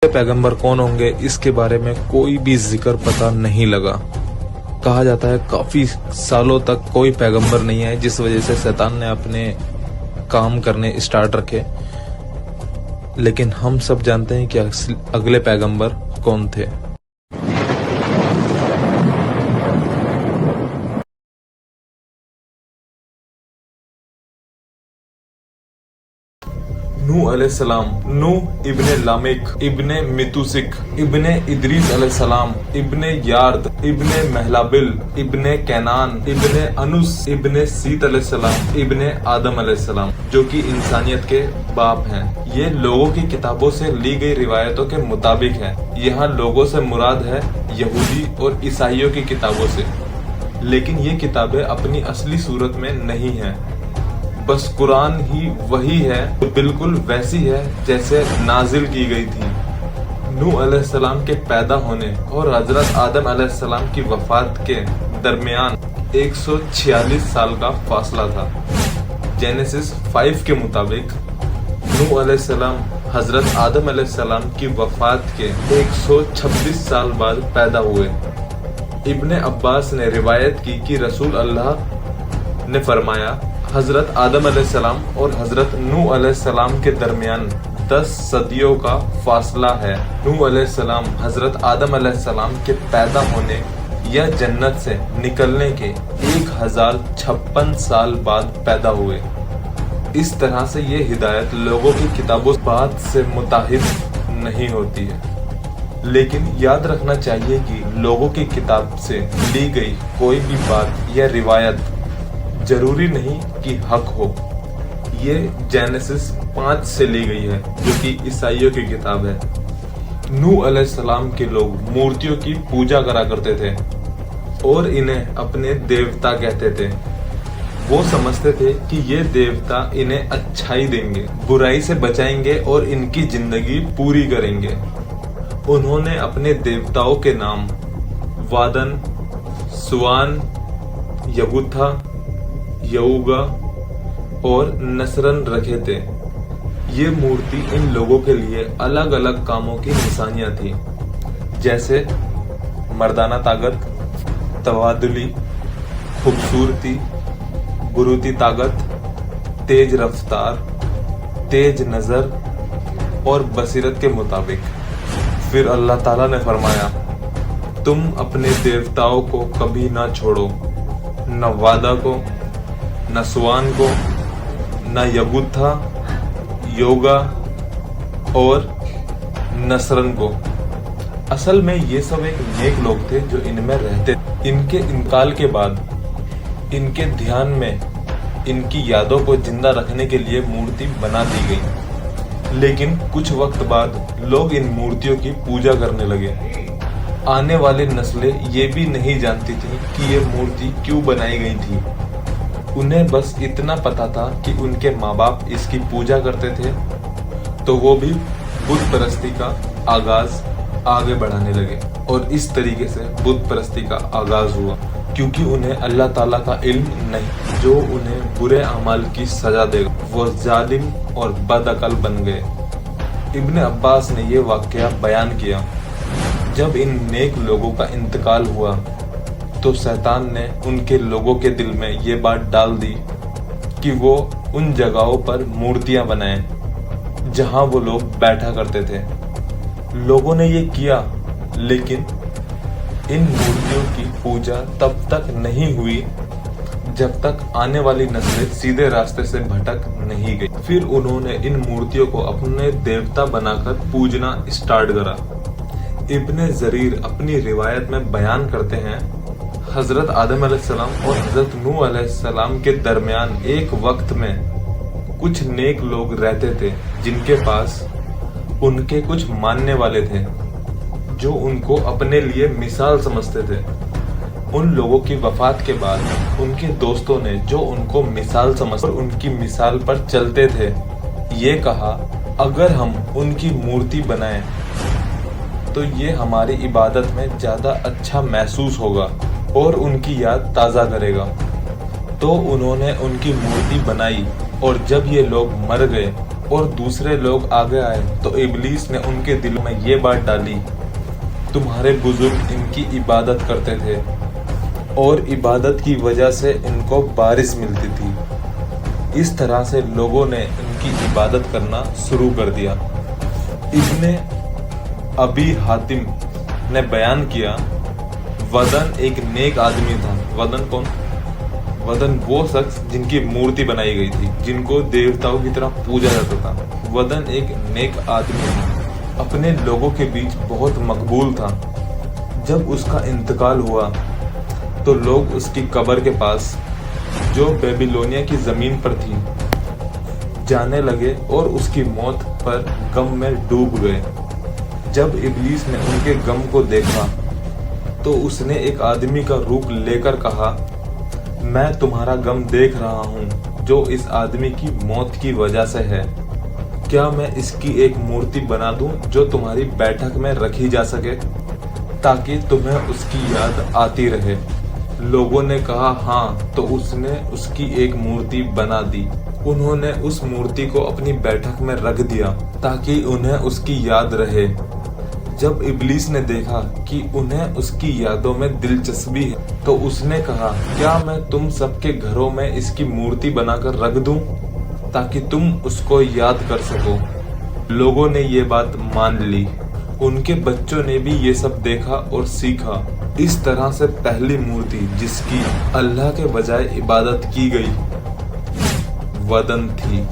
पैगंबर कौन होंगे इसके बारे में कोई भी जिक्र पता नहीं लगा। कहा जाता है काफी सालों तक कोई पैगंबर नहीं है, जिस वजह से शैतान ने अपने काम करने स्टार्ट रखे। लेकिन हम सब जानते हैं कि अगले पैगंबर कौन थे। नूह अलैहिस्सलाम, नूह इब्ने लामेक, इब्ने मितुसिक, इब्ने इदरीस अलैहिस्सलाम, इब्ने यार्द, इब्ने महलाबिल, इब्ने कैनान, इब्ने अनुस, इब्ने सीत अलैहिस्सलाम, इब्ने आदम अलैहिस्सलाम, जो कि इंसानियत के बाप हैं। ये लोगों की किताबों से ली गई रिवायतों के मुताबिक है। यहाँ लोगों से मुराद है यहूदी और ईसाइयों की किताबों से, लेकिन ये किताबें अपनी असली सूरत में नहीं है। बस कुरान ही वही है, तो बिल्कुल वैसी है जैसे नाजिल की गई थी। नूह अलैहिस्सलाम के पैदा होने और हजरत आदम अलैहिस्सलाम की वफात के दरमियान 146 साल का फासला था। जेनेसिस 5 के मुताबिक नूह अलैहिस्सलाम हजरत आदम अलैहिस्सलाम की वफात के 126 साल बाद पैदा हुए। इब्ने अब्बास ने रिवायत की कि रसूल अल्लाह ने फरमाया, हजरत आदम अलैहिस्सलाम और हजरत नूह अलैहिस्सलाम के दरमियान 10 सदियों का फासला है। नूह अलैहिस्सलाम हजरत आदम अलैहिस्सलाम के पैदा होने या जन्नत से निकलने के 1056 साल बाद पैदा हुए। इस तरह से ये हिदायत लोगों की किताबों बात से मुताहिद नहीं होती है, लेकिन याद रखना चाहिए कि लोगों की किताब से ली गई कोई भी बात या रिवायत जरूरी नहीं कि हक हो। ये जेनेसिस 5 से ली गई है, जो कि ईसाइयों की किताब है। नूह अलैहिस्सलाम के लोग मूर्तियों की पूजा करा करते थे और इन्हें अपने देवता कहते थे। वो समझते थे कि ये देवता इन्हें अच्छाई देंगे, बुराई से बचाएंगे और इनकी जिंदगी पूरी करेंगे। उन्होंने अपने देवताओं के नाम वादन, सुवान, यगुथा, यऊगा और नसरन रखे थे। ये मूर्ति इन लोगों के लिए अलग अलग कामों की निशानियां थी, जैसे मर्दाना ताकत, तवादुली, खूबसूरती, बुरूती ताकत, तेज रफ्तार, तेज नजर और बसीरत के मुताबिक। फिर अल्लाह ताला ने फरमाया, तुम अपने देवताओं को कभी ना छोड़ो, न वादा को, न सुवान को, न यगुथा, योगा और नसरन को। असल में ये सब एक नेक लोग थे जो इनमें रहते। इनके इंतकाल के बाद इनके ध्यान में इनकी यादों को जिंदा रखने के लिए मूर्ति बना दी गई, लेकिन कुछ वक्त बाद लोग इन मूर्तियों की पूजा करने लगे। आने वाली नस्लें ये भी नहीं जानती थी कि ये मूर्ति क्यों बनाई गई थी। उन्हें बस इतना पता था कि उनके माँ बाप इसकी पूजा करते थे, तो वो भी बुत परस्ती का आगाज आगे बढ़ाने लगे। और इस तरीके से बुत परस्ती का आगाज हुआ, क्योंकि उन्हें अल्लाह ताला का इल्म नहीं, जो उन्हें बुरे अमाल की सजा देगा। वो जालिम और बदअकल बन गए। इब्ने अब्बास ने ये वाकया बयान किया, जब इन नेक लोगों का इंतकाल हुआ तो शैतान ने उनके लोगों के दिल में ये बात डाल दी कि वो उन जगहों पर मूर्तियां बनाएं जहां वो लोग बैठा करते थे। लोगों ने ये किया, लेकिन इन मूर्तियों की पूजा तब तक नहीं हुई जब तक आने वाली नस्लें सीधे रास्ते से भटक नहीं गई। फिर उन्होंने इन मूर्तियों को अपने देवता बनाकर पूजना स्टार्ट करा। इब्ने जरीर अपनी रिवायत में बयान करते हैं, हजरत आदम अलैहिस्सलाम और हजरत नूह अलैहिस्सलाम के दरमियान एक वक्त में कुछ नेक लोग रहते थे, जिनके पास उनके कुछ मानने वाले थे जो उनको अपने लिए मिसाल समझते थे। उन लोगों की वफात के बाद उनके दोस्तों ने, जो उनको मिसाल समझ और उनकी मिसाल पर चलते थे, ये कहा, अगर हम उनकी मूर्ति बनाएं तो ये हमारी इबादत में ज्यादा अच्छा महसूस होगा और उनकी याद ताज़ा करेगा। तो उन्होंने उनकी मूर्ति बनाई, और जब ये लोग मर गए اور دوسرے لوگ آگے آئے تو ابلیس نے ان کے دلوں میں یہ بات ڈالی، تمہارے بزرگ ان کی عبادت کرتے تھے اور عبادت کی وجہ سے ان کو بارش ملتی تھی۔ اس طرح سے لوگوں نے ان کی عبادت کرنا شروع کر دیا۔ ابن ابی حاتم نے بیان کیا، ودن ایک نیک آدمی تھا۔ ودن کون؟ ودن وہ شخص جن کی مورتی بنائی گئی تھی، جن کو دیوتاؤں کی طرح پوجا جاتا تھا۔ ودن ایک نیک آدمی تھا، اپنے لوگوں کے بیچ بہت مقبول تھا۔ جب اس کا انتقال ہوا تو لوگ اس کی قبر کے پاس جو بیبیلونیا کی زمین پر تھی جانے لگے اور اس کی موت پر غم میں ڈوب گئے۔ جب ابلیس نے ان کے غم کو دیکھا تو اس نے ایک آدمی کا روپ لے کر کہا، میں تمہارا غم دیکھ رہا ہوں جو اس آدمی کی موت کی وجہ سے ہے۔ کیا میں اس کی ایک مورتی بنا دوں جو تمہاری بیٹھک میں رکھی جا سکے تاکہ تمہیں اس کی یاد آتی رہے؟ لوگوں نے کہا ہاں، تو اس نے اس کی ایک مورتی بنا دی۔ انہوں نے اس مورتی کو اپنی بیٹھک میں رکھ دیا تاکہ انہیں اس کی یاد رہے۔ جب ابلیس نے دیکھا کہ انہیں اس کی یادوں میں دلچسپی ہے تو اس نے کہا، کیا میں تم سب کے گھروں میں اس کی مورتی بنا کر رکھ دوں تاکہ تم اس کو یاد کر سکو؟ لوگوں نے یہ بات مان لی۔ ان کے بچوں نے بھی یہ سب دیکھا اور سیکھا۔ اس طرح سے پہلی مورتی جس کی اللہ کے بجائے عبادت کی گئی ودن تھی۔